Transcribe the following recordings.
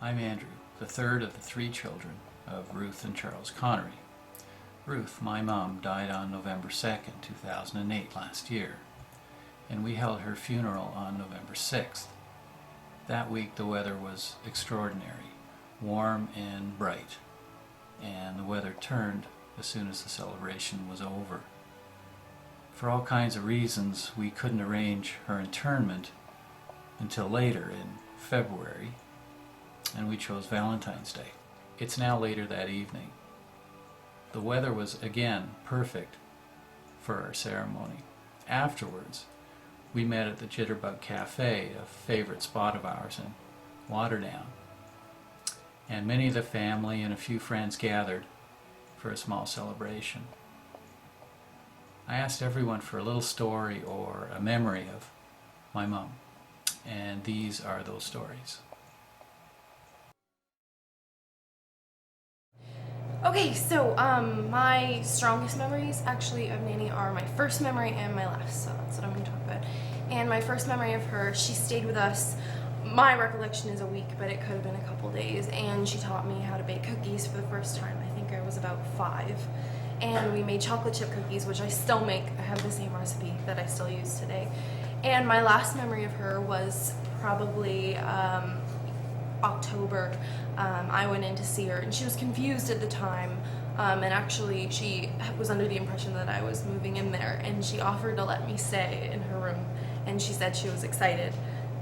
I'm Andrew, the third of the three children of Ruth and Charles Connery. Ruth, my mom, died on November 2nd, 2008, last year, and we held her funeral on November 6th. That week the weather was extraordinary, warm and bright, and the weather turned as soon as the celebration was over. For all kinds of reasons, we couldn't arrange her interment until later in February, and we chose Valentine's Day. It's now later that evening. The weather was again perfect for our ceremony. Afterwards, we met at the Jitterbug Cafe, a favorite spot of ours in Waterdown, and many of the family and a few friends gathered for a small celebration. I asked everyone for a little story or a memory of my mom, and these are those stories. Okay, so my strongest memories actually of Nanny are my first memory and my last, so that's what I'm going to talk about. And my first memory of her, she stayed with us. My recollection is a week, but it could have been a couple days, and she taught me how to bake cookies for the first time. I think I was about 5, and we made chocolate chip cookies, which I still make. I have the same recipe that I still use today. And my last memory of her was probably October. I went in to see her, and she was confused at the time, and actually she was under the impression that I was moving in there, and she offered to let me stay in her room, and she said she was excited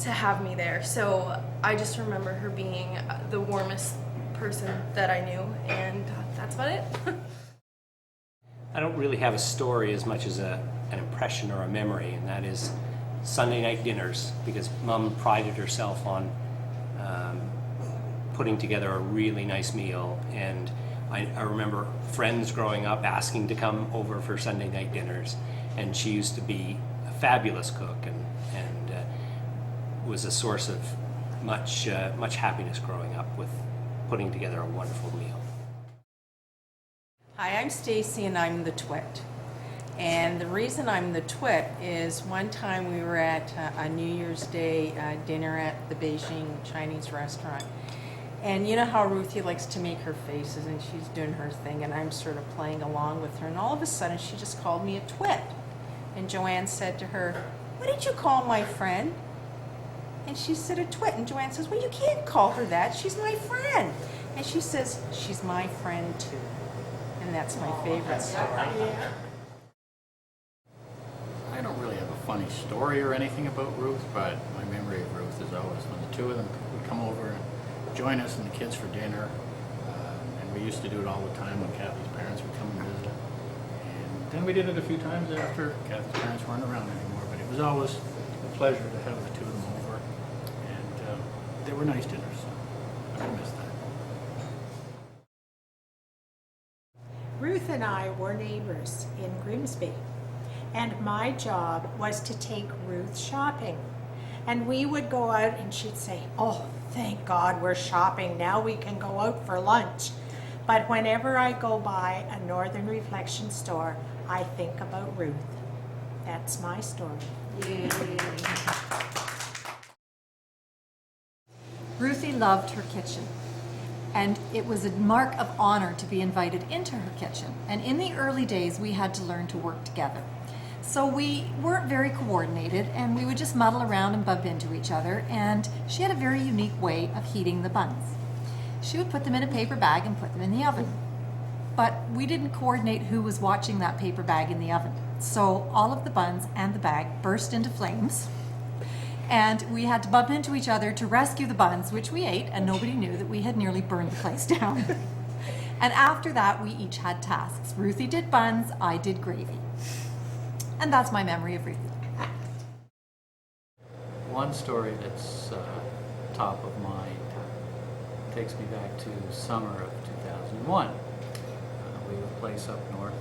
to have me there. So I just remember her being the warmest person that I knew, and that's about it. I don't really have a story as much as an impression or a memory, and that is Sunday night dinners, because Mom prided herself on putting together a really nice meal, and I remember friends growing up asking to come over for Sunday night dinners, and she used to be a fabulous cook and was a source of much happiness growing up with putting together a wonderful meal. Hi, I'm Stacy and I'm the twit. And the reason I'm the twit is one time we were at a New Year's Day dinner at the Beijing Chinese restaurant. And you know how Ruthie likes to make her faces, and she's doing her thing, and I'm sort of playing along with her. And all of a sudden she just called me a twit. And Joanne said to her, "What did you call my friend?" And she said, "A twit." And Joanne says, "Well, you can't call her that. She's my friend." And she says, "She's my friend too." And that's my favorite story. I don't really have a funny story or anything about Ruth, but my memory of Ruth is always when the two of them would come over and join us and the kids for dinner. And we used to do it all the time when Kathy's parents would come and visit. And then we did it a few times after Kathy's parents weren't around anymore, but it was always a pleasure to have the two of them over. And they were nice dinners, so I miss that. Ruth and I were neighbors in Grimsby, and my job was to take Ruth shopping. And we would go out and she'd say, "Oh, thank God we're shopping. Now we can go out for lunch." But whenever I go by a Northern Reflection store, I think about Ruth. That's my story. Yay. Ruthie loved her kitchen, and it was a mark of honor to be invited into her kitchen. And in the early days, we had to learn to work together. So we weren't very coordinated, and we would just muddle around and bump into each other, and she had a very unique way of heating the buns. She would put them in a paper bag and put them in the oven. But we didn't coordinate who was watching that paper bag in the oven. So all of the buns and the bag burst into flames, and we had to bump into each other to rescue the buns, which we ate, and nobody knew that we had nearly burned the place down. And after that, we each had tasks. Ruthie did buns, I did gravy. And that's my memory of Ruthie. One story that's top of mind takes me back to summer of 2001. We have a place up north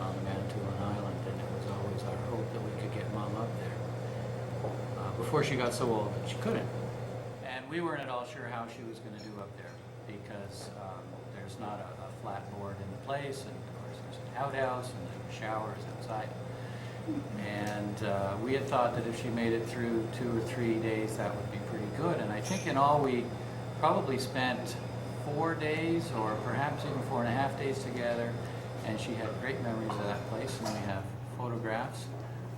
on the Manitoulin Island, and it was always our hope that we could get Mom up there before she got so old that she couldn't. And we weren't at all sure how she was going to do up there, because there's not a flat board in the place, and of course there's an outhouse and there were showers outside. And we had thought that if she made it through 2 or 3 days, that would be pretty good. And I think in all we probably spent 4 days or perhaps even 4.5 days together, and she had great memories of that place, and we have photographs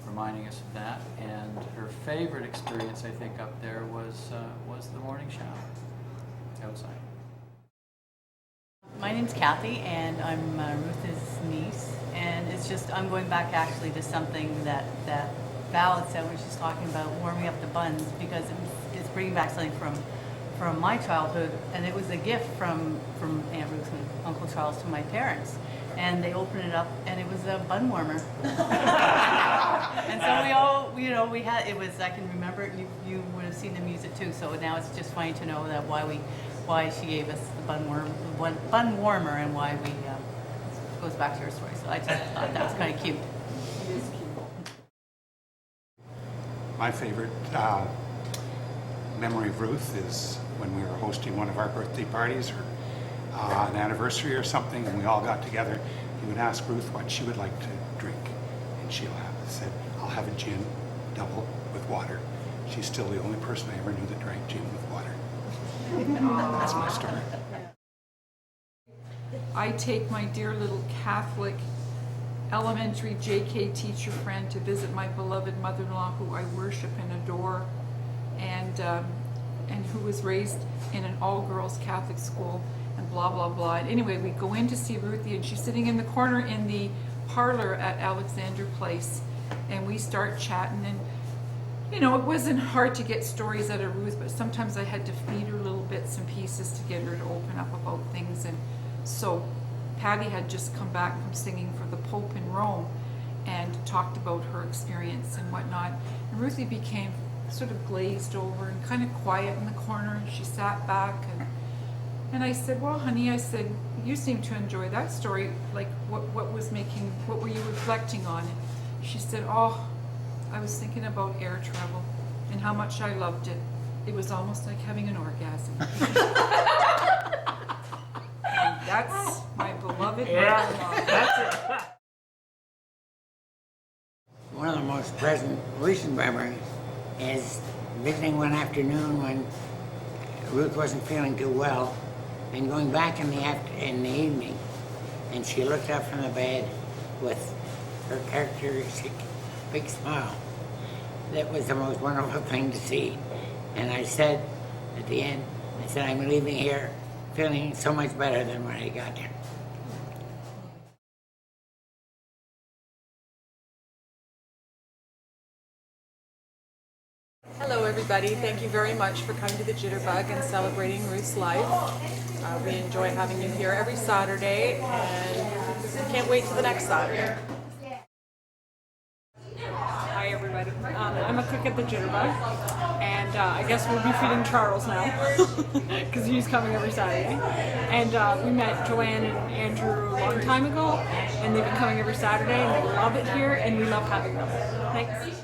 reminding us of that. And her favorite experience, I think, up there was the morning shower outside. My name's Kathy, and I'm Ruth's niece, and it's just, I'm going back actually to something that Val had said, was just talking about warming up the buns, because it's bringing back something from my childhood, and it was a gift from Aunt Ruth and Uncle Charles to my parents, and they opened it up, and it was a bun warmer. And so we all, we had, it was, I can remember it, you would have seen them use it too, so now it's just funny to know that why she gave us the bun warmer, and why we, goes back to her story, so I just thought that was kind of cute. It is cute. My favorite memory of Ruth is when we were hosting one of our birthday parties or an anniversary or something, and we all got together. You would ask Ruth what she would like to drink, and she'll have said, "I'll have a gin double with water." She's still the only person I ever knew that drank gin with water. That's my story. I take my dear little Catholic elementary JK teacher friend to visit my beloved mother-in-law, who I worship and adore, and who was raised in an all-girls Catholic school, and blah blah blah. And anyway, we go in to see Ruthie, and she's sitting in the corner in the parlor at Alexander Place, and we start chatting. And it wasn't hard to get stories out of Ruth, but sometimes I had to feed her little bits and pieces to get her to open up about things. And so Patty had just come back from singing for the Pope in Rome and talked about her experience and whatnot. And Ruthie became sort of glazed over and kind of quiet in the corner, and she sat back, and I said, "Well, honey," I said, "you seem to enjoy that story. Like, what were you reflecting on?" And she said, "Oh, I was thinking about air travel and how much I loved it. It was almost like having an orgasm." And that's my beloved mother-in-law. That's it. One of the most recent memories is visiting one afternoon when Ruth wasn't feeling too well, and going back in the evening, and she looked up from the bed with her characteristic big smile. That was the most wonderful thing to see. And I said at the end, I said, "I'm leaving here feeling so much better than when I got here." Hello everybody, thank you very much for coming to the Jitterbug and celebrating Ruth's life. We enjoy having you here every Saturday, and can't wait till the next Saturday. Hi everybody, I'm a cook at the Jitterbug, and I guess we'll be feeding Charles now, because he's coming every Saturday. And we met Joanne and Andrew a long time ago, and they've been coming every Saturday, and they love it here, and we love having them. Thanks.